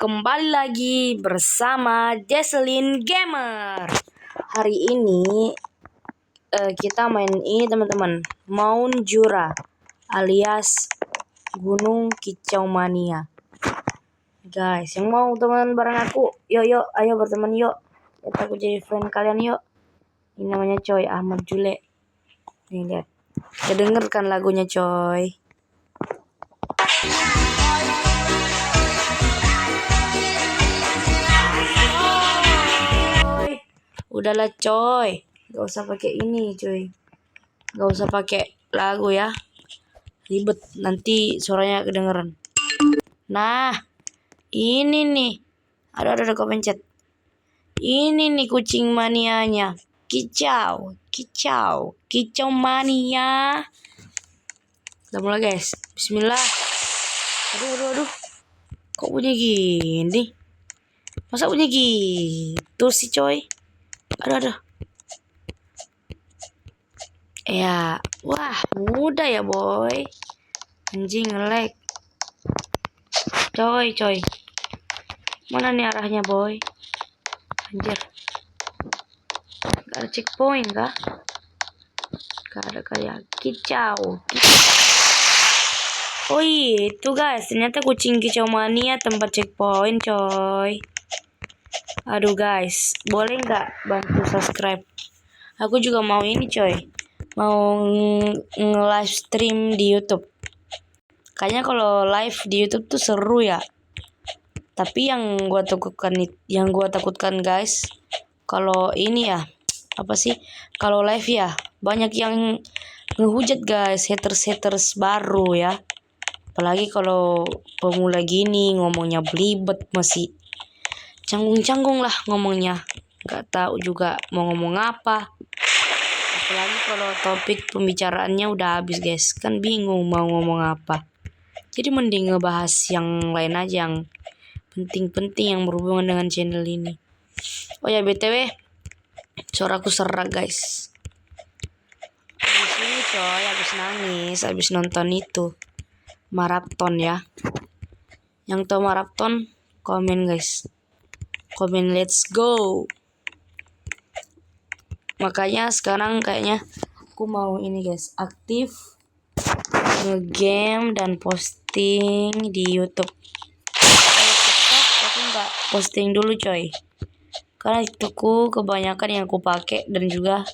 kembali lagi bersama Jesselyn Gamer. Hari ini kita main ini teman-teman, Mount Jura alias Gunung Kicau Mania. Guys, yang mau teman bareng aku, yuk, ayo berteman yuk. Kita aku jadi friend kalian yuk. Ini namanya Coy Ahmad Jule. Nih lihat, kedengerkan lagunya Coy. Udahlah Coy, gak usah pakai ini Coy, gak usah pakai lagu ya, ribet nanti suaranya kedengeran. Nah ini nih, ada kau pencet. Ini nih kucing manianya, kicau mania. Udah mulai guys, bismillah. Aduh, kok bunyi gini? Masa bunyi gitu sih Coy? Aduh. Ya, wah mudah ya boy. Anjing nge-lag. Coy. Mana nih arahnya boy? Anjir. Gak ada checkpoint kah? Gak ada kayak kicau. Oh itu guys, ternyata kucing kicau mania tempat checkpoint coy. Aduh guys, boleh nggak bantu subscribe? Aku juga mau ini coy, mau nge-live stream di YouTube. Kayaknya kalau live di YouTube tuh seru ya. Tapi yang gua takutkan guys, kalau ini ya, apa sih? Kalau live ya, banyak yang ngehujat guys, haters baru ya. Apalagi kalau pemula gini ngomongnya belibet, masih canggung lah ngomongnya. Gak tahu juga mau ngomong apa. Apalagi kalau topik pembicaraannya udah habis guys, kan bingung mau ngomong apa. Jadi mending ngebahas yang lain aja, yang penting yang berhubungan dengan channel ini. Oh ya BTW, suaraku serak guys. Habis ini coy, habis nangis, habis nonton itu maraton ya. Yang tahu maraton komen guys. Komen let's go. Makanya sekarang kayaknya aku mau ini guys, aktif nge-game dan posting di YouTube. Kalau TikTok aku nggak posting dulu coy, karena ituku kebanyakan yang aku pakai dan juga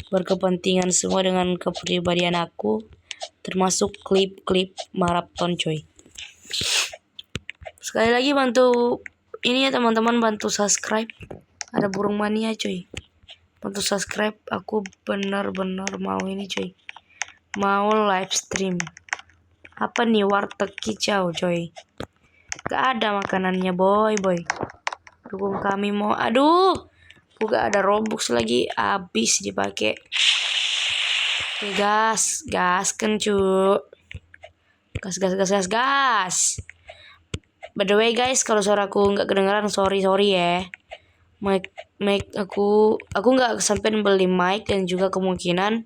berkepentingan semua dengan kepribadian aku, termasuk klip maraton coy. Sekali lagi bantu ini ya teman-teman, bantu subscribe. Ada burung mania coy, bantu subscribe. Aku benar-benar mau ini coy, mau live stream. Apa nih, warteg kicau coy. Gak ada makanannya boy. Dukung kami mau. Aduh, gak ada Robux lagi, habis dipakai. Oke gas kan cu. Gas. By the way guys, kalau suaraku nggak kedengeran sorry ya. Mic aku nggak sampai beli mic, dan juga kemungkinan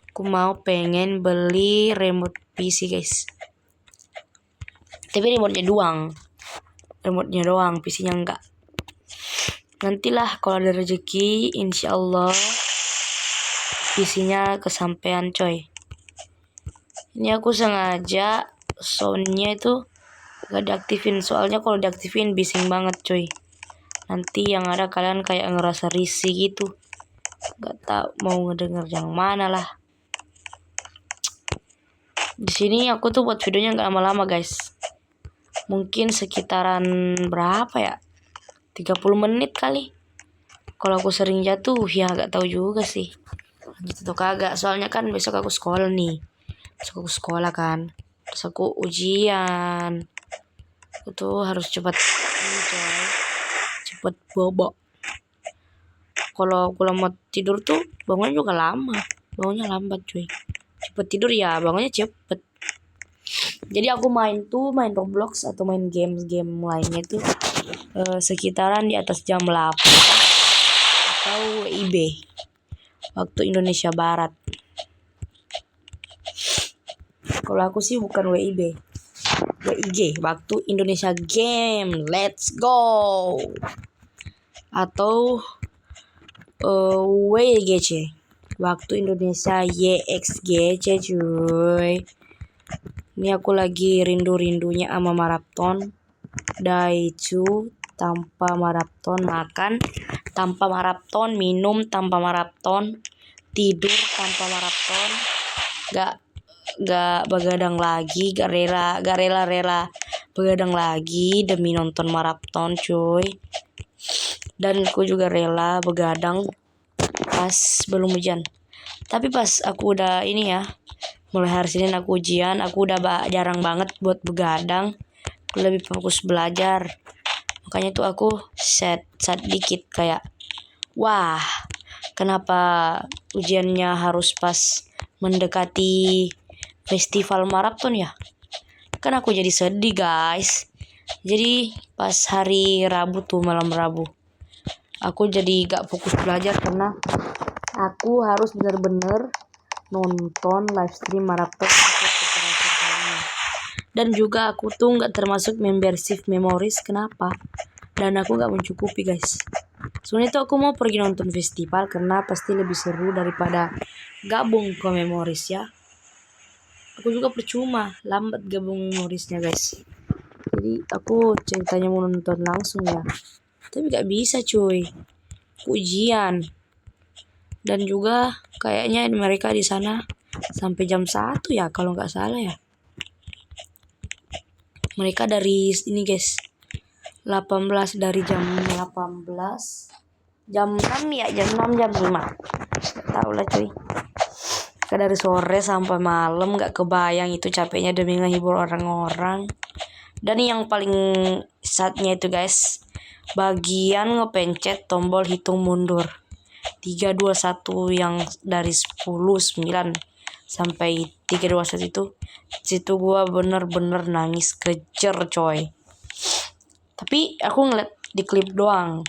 aku pengen beli remote PC guys. Tapi remote-nya doang, PC-nya enggak. Nantilah kalau ada rezeki, insyaallah PC-nya kesampean coy. Ini aku sengaja soundnya itu gak diaktifin, soalnya kalau diaktifin bising banget coy. Nanti yang ada kalian kayak ngerasa risih gitu, gak tahu mau ngedenger yang mana lah. Di sini aku tuh buat videonya gak lama-lama guys, mungkin sekitaran berapa ya, 30 menit kali. Kalau aku sering jatuh ya gak tahu juga sih, gitu tuh kagak. Soalnya kan besok aku sekolah nih, kan, terus aku ujian. Aku tuh harus cepet bobo. Kalau aku lama tidur tuh bangunnya juga bangunnya lambat cuy. Cepet tidur ya bangunnya cepet. Jadi aku main Roblox atau main game lainnya tuh sekitaran di atas jam 8 atau WIB waktu Indonesia Barat. Kalau aku sih bukan WIB, WIG, Waktu Indonesia Game, let's go. Atau WIGC, Waktu Indonesia YXGC cuy. Ini aku lagi rindu-rindunya sama maraton. Daichu tanpa maraton, makan tanpa maraton, minum tanpa maraton, tidur tanpa maraton, gak begadang lagi, gak rela begadang lagi demi nonton maraton cuy. Dan aku juga rela begadang pas belum hujan. Tapi pas aku udah ini ya, mulai hari Senin aku ujian, aku udah jarang banget buat begadang. Aku lebih fokus belajar. Makanya tuh aku sad dikit kayak, wah, kenapa ujiannya harus pas mendekati festival maraton ya? Kan aku jadi sedih guys. Jadi pas hari Rabu tuh, malam Rabu, aku jadi gak fokus belajar karena aku harus bener-bener nonton live stream maraton. Dan juga aku tuh gak termasuk membership Memories. Kenapa? Dan aku gak mencukupi guys. Sebenarnya tuh aku mau pergi nonton festival karena pasti lebih seru daripada gabung ke Memories ya. Aku juga percuma lambat gabung Memoriesnya guys. Jadi aku ceritanya mau nonton langsung ya, tapi gak bisa cuy, ujian. Dan juga kayaknya mereka di sana sampai jam 1 ya kalau nggak salah ya. Mereka dari ini guys, 18 dari jam 18 jam 6 ya, jam 6 jam 5 gak tahu lah cuy. Mereka dari sore sampai malam, gak kebayang itu capeknya demi ngehibur orang-orang. Dan yang paling saatnya itu guys, bagian ngepencet tombol hitung mundur 3, 2, 1 yang dari 10, 9 sampai 3, 2, 1 itu. Situ gua bener-bener nangis kejer coy. Tapi aku ngeliat di klip doang,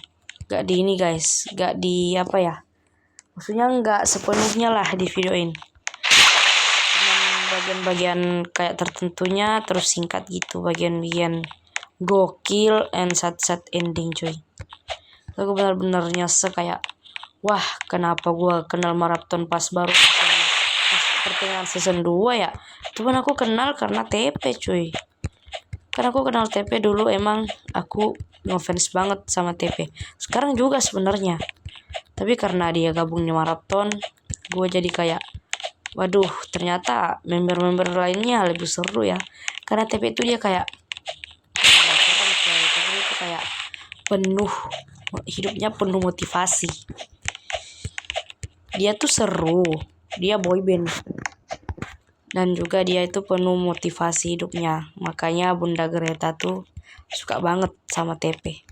gak di ini guys, gak di apa ya, maksudnya gak sepenuhnya lah di videoin, cuman bagian-bagian kayak tertentunya, terus singkat gitu, bagian-bagian gokil and sad ending cuy. Aku benar-benar nyesek kayak, wah kenapa gua kenal maraton pas baru pertengahan season 2 ya. Cuman aku kenal karena TP cuy. Karena aku kenal TP dulu, emang aku ngefans banget sama TP. Sekarang juga sebenarnya. Tapi karena dia gabungnya maraton, gue jadi kayak, waduh ternyata member-member lainnya lebih seru ya. Karena TP itu dia kayak TP itu kayak penuh, hidupnya penuh motivasi. Dia tuh seru, dia boyband. Dan juga dia itu penuh motivasi hidupnya. Makanya Bunda Greta tuh suka banget sama TP.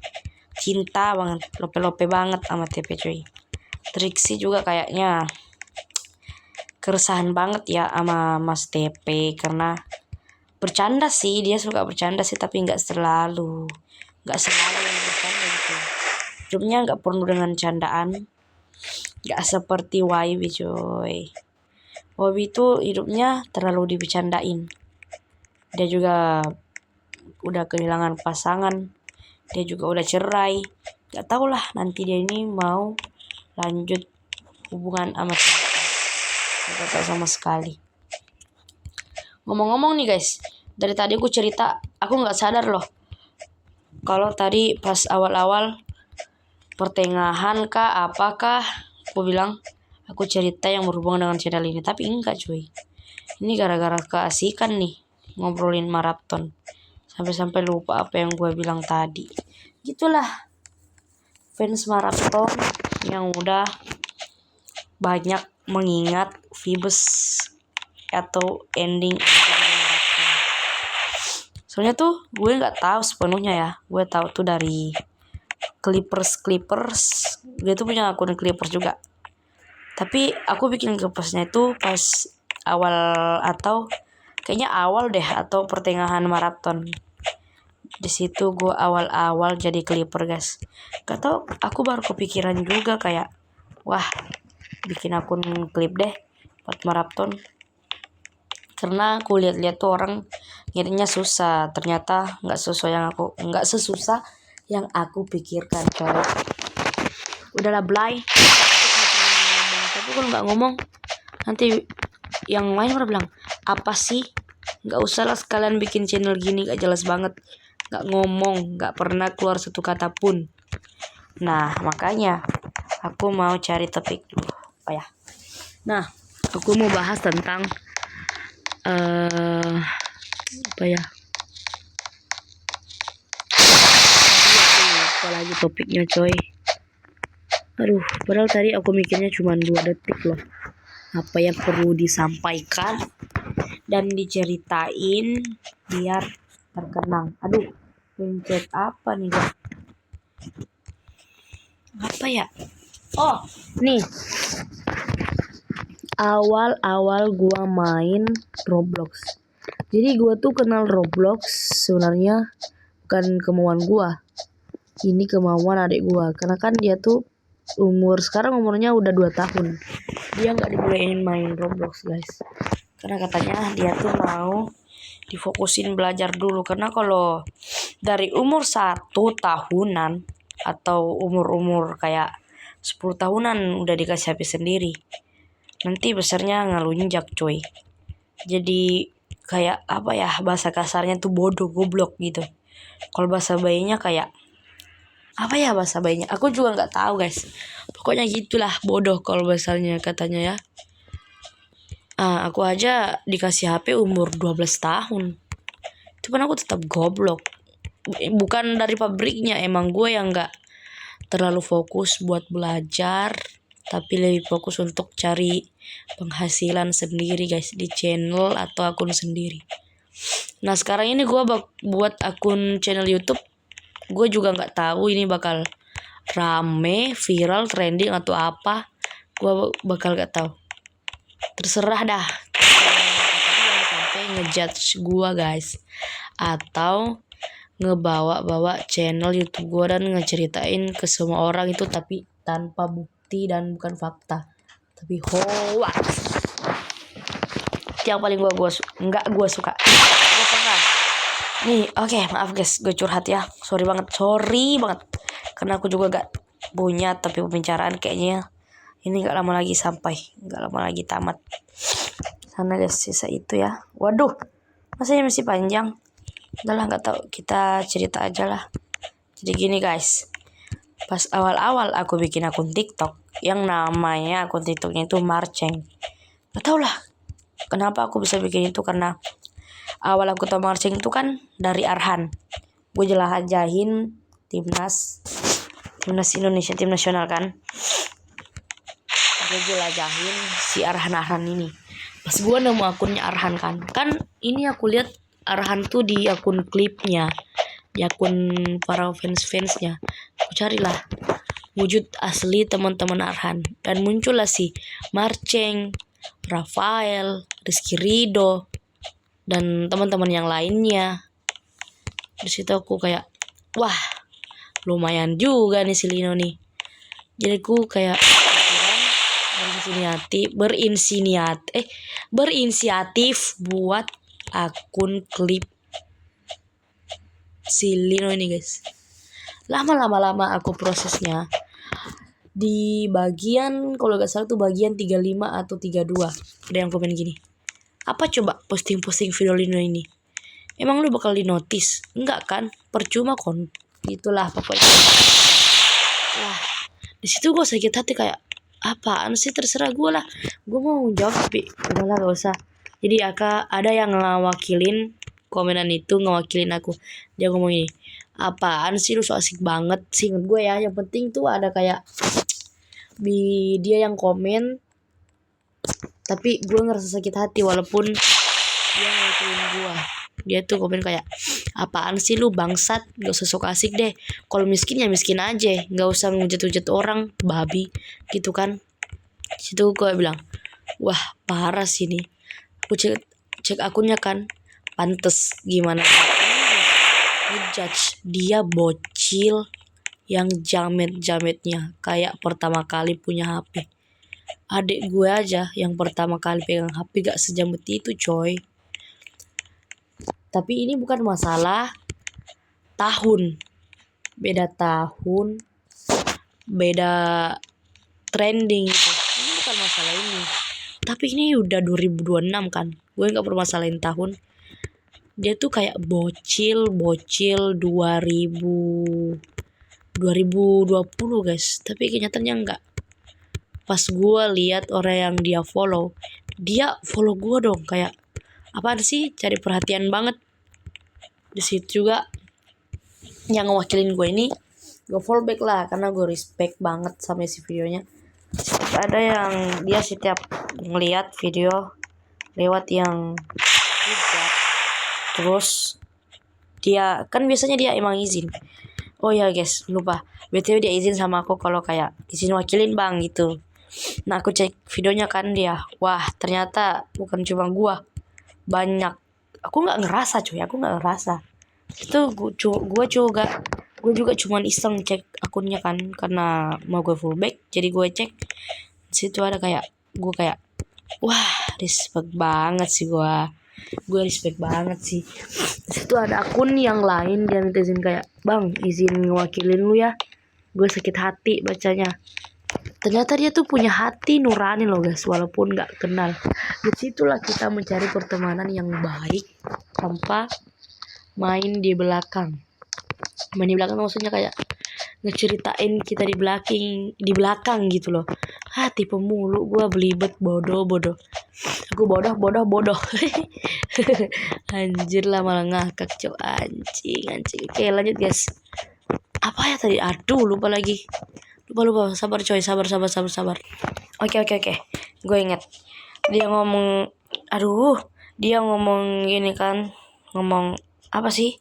Cinta banget, lope-lope banget sama TP cuy. Trixie juga kayaknya keresahan banget ya sama Mas TP. Karena bercanda sih, dia suka bercanda sih, tapi gak selalu yang bercanda gitu. Hidupnya gak penuh dengan candaan. Gak seperti YB cuy. Bobby itu hidupnya terlalu dibecandain. Dia juga udah kehilangan pasangan. Dia juga udah cerai. Gak tau lah nanti dia ini mau lanjut hubungan sama siapa. Gak tau sama sekali. Ngomong-ngomong nih guys, dari tadi aku cerita, aku gak sadar loh kalau tadi pas awal-awal pertengahan kah apakah aku bilang aku cerita yang berhubungan dengan channel ini, tapi enggak cuy. Ini gara-gara keasikan nih ngobrolin maraton. Sampai-sampai lupa apa yang gue bilang tadi. Gitulah fans maraton yang udah banyak mengingat Phoebus atau ending maraton. Soalnya tuh gue nggak tahu sepenuhnya ya. Gue tahu tuh dari Clippers. Gue tuh punya akun Clippers juga. Tapi aku bikin Clippersnya itu pas awal, atau kayaknya awal deh, atau pertengahan maraton. Di situ gue awal-awal jadi Clipper guys. Gak tau, aku baru kepikiran juga kayak, wah bikin akun klip deh buat maraton. karena aku lihat-lihat tuh orang ngeditnya susah. Ternyata nggak sesusah yang aku pikirkan, coy. Udahlah, Blay. Tapi kalau nggak ngomong, nanti yang lain pada bilang, apa sih? Nggak usah lah sekalian bikin channel gini, gak jelas banget. Nggak ngomong, nggak pernah keluar satu kata pun. Nah, makanya aku mau cari topik dulu. Oh ya. Nah, aku mau bahas tentang apa ya? Apa lagi topiknya, coy? Aduh, padahal tadi aku mikirnya cuma 2 detik loh. Apa yang perlu disampaikan dan diceritain biar terkenang. Aduh, pencet apa nih, guys? Apa ya? Oh, nih. Awal-awal gua main Roblox. Jadi gua tuh kenal Roblox sebenarnya bukan kemauan gua. Ini kemauan adik gua. Karena kan dia tuh sekarang umurnya udah 2 tahun. Dia nggak dibolehin main Roblox, guys. Karena katanya dia tuh mau difokusin belajar dulu. Karena kalau dari umur 1 tahunan atau umur kayak 10 tahunan udah dikasih HP sendiri, nanti besarnya ngelunjak, coy. Jadi kayak apa ya, bahasa kasarnya tuh bodoh, goblok gitu. Kalau bahasa bayinya kayak apa ya bahasa bayinya? Aku juga nggak tahu, guys. Pokoknya gitulah, bodoh kalau bahasanya katanya ya. Aku aja dikasih HP umur 12 tahun. Itu kan aku tetap goblok. Bukan dari pabriknya, emang gue yang nggak terlalu fokus buat belajar, tapi lebih fokus untuk cari penghasilan sendiri, guys, di channel atau akun sendiri. Nah, sekarang ini gue buat akun channel YouTube. Gue juga nggak tahu ini bakal rame, viral, trending atau apa. Gue bakal gak tahu. Terserah dah. Sampai ngejudge gue, guys, atau ngebawa-bawa channel YouTube gue dan ngeceritain ke semua orang itu, tapi tanpa bukti dan bukan fakta, tapi hoax. Yang paling gue suka. Gue pernah nih, oke, maaf guys, gue curhat ya, sorry banget, karena aku juga gak punya tapi pembicaraan kayaknya ini gak lama lagi tamat. Sana guys, sisa itu ya. Waduh, masanya masih panjang. Udahlah, nggak tahu, kita cerita aja lah. Jadi gini guys, pas awal-awal aku bikin akun TikTok, yang namanya akun TikToknya itu Marceng. Gak tau lah kenapa aku bisa bikin itu, karena awal aku tau Marceng itu kan dari Arhan. Gue jelajahin timnas Indonesia, tim nasional kan. Gue jelajahin si Arhan ini. Pas gue nemu akunnya Arhan kan ini aku lihat Arhan tuh di akun klipnya, di akun para fansnya. Aku carilah wujud asli teman-teman Arhan, dan muncullah si Marceng, Rafael, Rizky Rido, dan teman-teman yang lainnya. Di situ aku kayak, wah, lumayan juga nih si Lino nih. Jadi aku kayak berinisiatif buat akun klip si Lino ini, guys. Lama aku prosesnya. Di bagian, kalau gak salah tuh bagian 35 atau 32, ada yang komen gini, apa coba posting video Lino ini? Emang lu bakal di notice? Enggak kan? Percuma kon. Itulah pokoknya. Lah, di situ gue sakit hati kayak, apaan sih, terserah gue lah. Gue mau jawab tapi udahlah, gak usah. Jadi ada yang ngewakilin komenan itu, ngewakilin aku. Dia ngomong ini, apaan sih lu so asik banget sih, inget gue ya. Yang penting tuh ada kayak dia yang komen, tapi gue ngerasa sakit hati walaupun dia ngewakilin gue. Dia tuh komen kayak, apaan sih lu bangsat, gak usah sok asik deh. Kalau miskin ya miskin aja, gak usah ngujat-ujat orang, babi gitu kan. Situ gue bilang, wah parah sih nih. Aku cek akunnya kan, pantes gimana ngejudge dia bocil yang jamet-jametnya kayak pertama kali punya HP. Adik gue aja yang pertama kali pegang HP gak sejambet itu coy. Tapi ini bukan masalah tahun, beda tahun, beda trending gitu. Ini bukan masalah ini. Tapi ini udah 2026 kan. Gue gak permasalahin tahun. Dia tuh kayak bocil 2020 guys. Tapi kenyataannya enggak. Pas gue lihat orang yang dia follow gue dong, kayak apaan sih, cari perhatian banget. Di situ juga yang ngewakilin gue ini gue follow back lah, karena gue respect banget sama isi videonya. Ada yang dia setiap ngeliat video lewat yang hijab, terus dia kan biasanya dia emang izin. Oh ya guys, lupa, BTW dia izin sama aku kalau kayak izin wakilin bang gitu. Nah aku cek videonya kan dia, wah ternyata bukan cuma gua, banyak. Aku nggak ngerasa cuy, itu gue juga cuman iseng cek akunnya kan, karena mau gue fullback, jadi gue cek situ ada kayak gue kayak wah respect banget sih, gue respect banget sih. Situ ada akun yang lain dia minta izin kayak bang izin ngewakilin lu ya, gue sakit hati bacanya. Ternyata dia tuh punya hati nurani loh guys, walaupun gak kenal. Disitulah kita mencari pertemanan yang baik tanpa main di belakang. Main di belakang maksudnya kayak ngeceritain kita di belakang gitu loh. Tipe mulu gue, belibet, bodoh. Aku bodoh. Anjir lah, malah ngakak cok, anjing. Oke lanjut guys. Apa ya tadi? Aduh lupa lagi. Lupa. Sabar coy, sabar. Oke. Gue inget. Dia ngomong gini kan. Ngomong apa sih?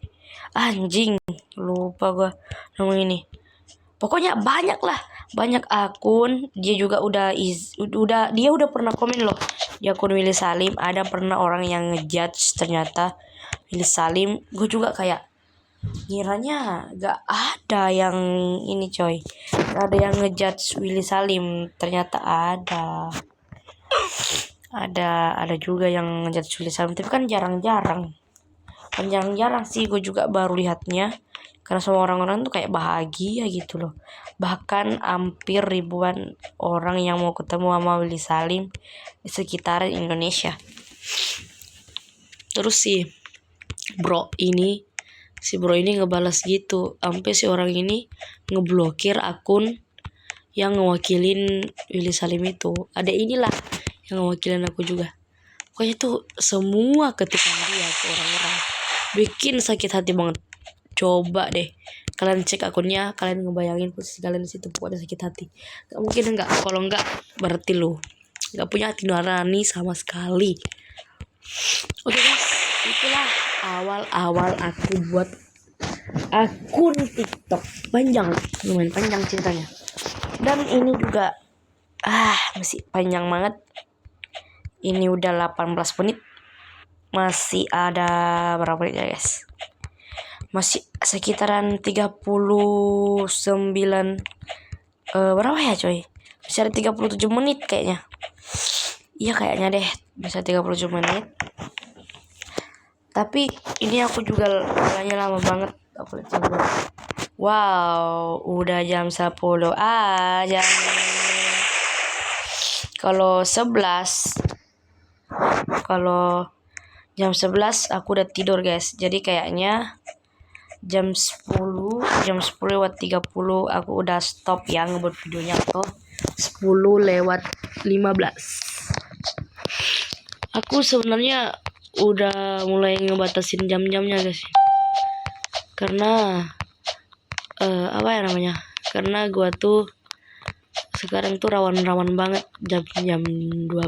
Anjing, lupa gue ngomong ini. Pokoknya banyak akun. Dia juga dia udah pernah komen loh di akun Willy Salim. Ada pernah orang yang ngejudge ternyata Willy Salim. Gue juga kayak ngiranya gak ada yang ini coy, gak ada yang ngejudge Willy Salim. Ternyata ada juga yang ngejudge Willy Salim, tapi kan jarang-jarang sih. Gue juga baru lihatnya karena semua orang-orang tuh kayak bahagia gitu loh. Bahkan hampir ribuan orang yang mau ketemu sama Willy Salim di sekitaran Indonesia. Terus si bro ini ngebalas gitu, sampai si orang ini ngeblokir akun yang ngewakilin Willy Salim itu. Ada inilah yang ngewakilin aku juga. Pokoknya tuh semua ketikan dia ke orang-orang bikin sakit hati banget. Coba deh kalian cek akunnya, kalian ngebayangin posisi kalian di situ, pokoknya sakit hati. Gak mungkin enggak. Kalau enggak berarti lu gak punya hati nurani sama sekali. Oke guys, itulah awal aku buat akun TikTok. Lumayan panjang ceritanya. Dan ini juga masih panjang banget. Ini udah 18 menit. Masih ada berapa menit ya guys? Masih sekitaran 39 berapa ya coy? Masih ada 37 menit kayaknya. Iya kayaknya deh, bisa 37 menit. Tapi ini aku juga lanya lama banget. Aku lihat jam. Wow, udah jam 10 jam. Kalau jam 11 aku udah tidur guys. Jadi kayaknya jam 10 lewat 30 aku udah stop ya ngebuat videonya atau 10 lewat 15. Aku sebenarnya udah mulai ngebatasin jam-jamnya guys. Karena karena gua tuh sekarang tuh rawan banget jam 12.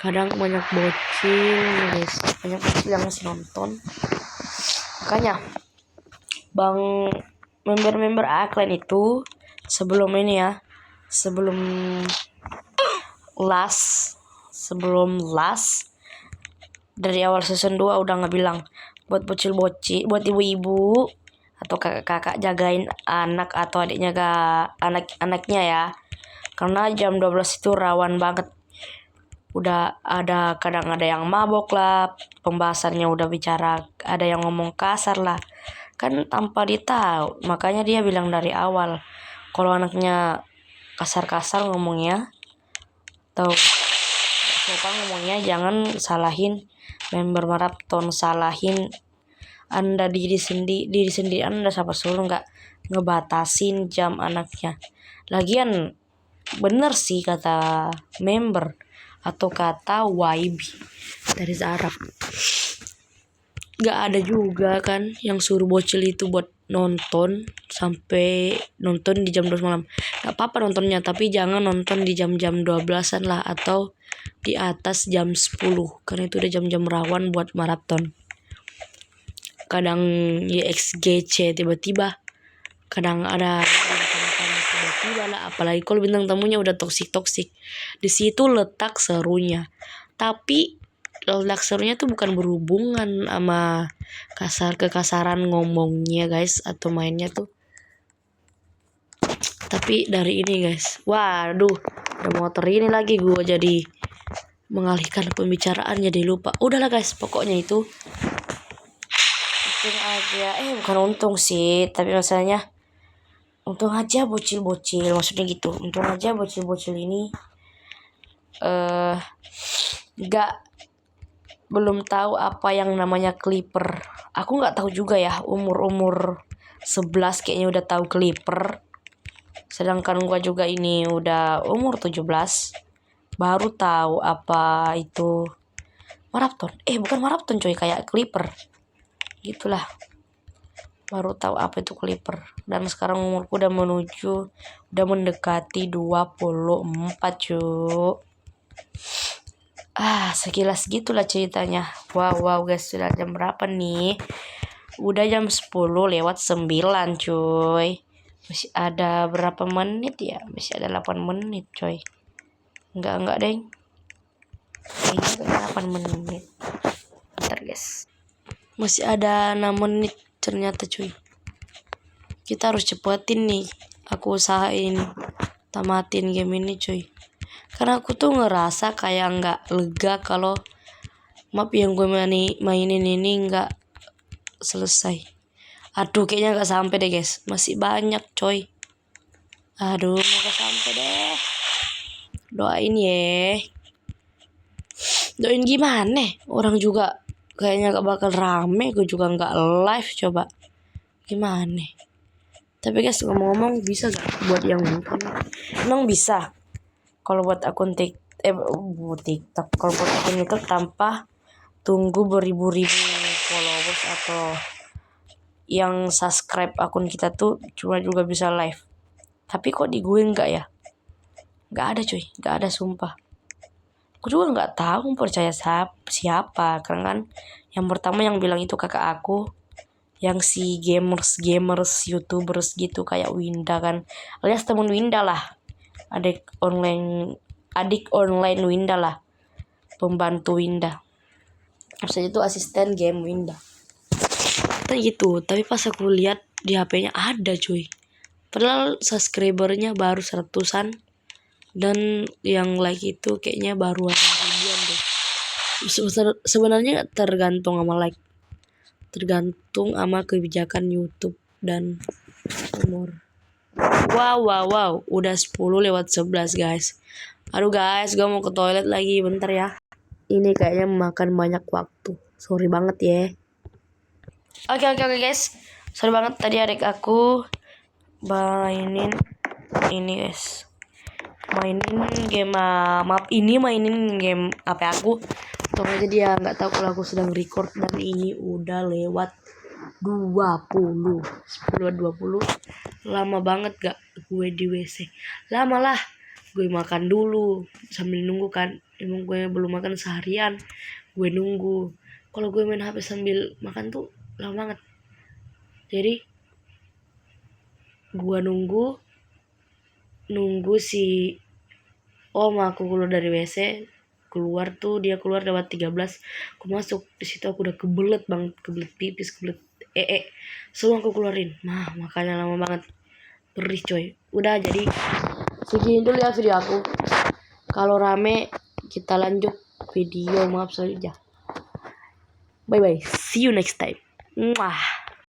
Kadang banyak bocil guys, yang masih nonton. Makanya member Aklen itu sebelum last dari awal season 2 udah ngebilang buat bocil-bocil, buat ibu-ibu atau kakak-kakak jagain anak atau adiknya anaknya ya. Karena jam 12 itu rawan banget. Udah kadang ada yang mabok lah, pembahasannya udah bicara, ada yang ngomong kasar lah. Kan tanpa ditahu, makanya dia bilang dari awal kalau anaknya kasar-kasar ngomongnya atau sopan ngomongnya, jangan salahin member maraton, salahin Anda diri sendiri Anda, siapa suruh nggak ngebatasin jam anaknya. Lagian bener sih kata member atau kata YB dari Arab, gak ada juga kan yang suruh bocil itu buat nonton sampai nonton di jam 12 malam. Gak apa-apa nontonnya, tapi jangan nonton di jam-jam 12-an lah, atau di atas jam 10, karena itu udah jam-jam rawan buat maraton. Kadang YXGC tiba-tiba, kadang ada tiba-tiba lah, apalagi kalau bintang tamunya udah toksik. Di situ letak serunya. Tapi letak serunya tuh bukan berhubungan sama kekasaran ngomongnya guys, atau mainnya tuh. Tapi dari ini guys, waduh, ada motor ini lagi, gue jadi mengalihkan pembicaraan jadi lupa. Udahlah guys, pokoknya itu untung aja, bukan untung sih, tapi masalahnya untung aja bocil-bocil, maksudnya gitu. Untung aja bocil-bocil ini belum tahu apa yang namanya clipper. Aku nggak tahu juga ya, umur 11 kayaknya udah tahu clipper. Sedangkan gua juga ini udah umur 17 baru tahu apa itu maraton. Bukan maraton coy, kayak clipper. Gitulah. Baru tahu apa itu clipper. Dan sekarang umurku udah mendekati 24 cuy. Sekilas gitulah ceritanya. Wow guys, sudah jam berapa nih? Udah jam 10:09 cuy. Masih ada berapa menit ya? Masih ada 8 menit coy. Enggak deng. Kayaknya 8 menit. Bentar guys. Masih ada 6 menit ternyata cuy. Kita harus cepetin nih. Aku usahain tamatin game ini cuy. Karena aku tuh ngerasa kayak nggak lega kalau map yang gue mainin ini nggak selesai. Aduh, kayaknya nggak sampai deh guys. Masih banyak coy. Aduh, mau gak sampai deh. Doain ya. Doain gimana? Orang juga kayaknya gak bakal rame. Gue juga nggak live, coba. Gimana? Tapi guys, ngomong-ngomong, bisa gak buat yang nonton? Emang bisa. Kalau buat akun TikTok, kalau buat akun YouTube tanpa tunggu beribu-ribu followers atau yang subscribe akun kita tuh cuma juga bisa live. Tapi kok di gue enggak ya? Enggak ada cuy, enggak ada sumpah. Aku juga enggak tahu percaya siapa, karena kan yang pertama yang bilang itu kakak aku, yang si gamers YouTubers gitu kayak Winda kan, alias temen Winda lah. Adik online Winda lah, pembantu Winda, maksudnya itu asisten game Winda kayak gitu. Tapi pas aku lihat di HP-nya ada cuy, padahal subscribernya baru 100-an dan yang like itu kayaknya baru ada ribuan deh. Sebenarnya tergantung sama like, tergantung sama kebijakan YouTube dan umur. Wow, udah 10:11 guys. Aduh guys, gue mau ke toilet lagi, bentar ya. Ini kayaknya memakan banyak waktu. Sorry banget ya. Oke guys. Sorry banget tadi adik aku mainin ini guys. Mainin game HP aku. Tunggu aja dia nggak tahu kalau aku sedang record, dan ini udah lewat 10:20. Lama banget gak gue di WC? Lama lah. Gue makan dulu sambil nunggu kan. Emang gue belum makan seharian. Gue nunggu. Kalau gue main HP sambil makan tuh lama banget. Jadi gue nunggu si om aku keluar dari WC. Dia keluar lewat 13. Aku masuk, di situ aku udah kebelet pipis, kebelet semua aku keluarin. Makanya lama banget. Perih coy. Udah, jadi Segini dulu ya video aku. Kalau rame kita lanjut video. Maaf saja. Bye bye. See you next time. Mwah.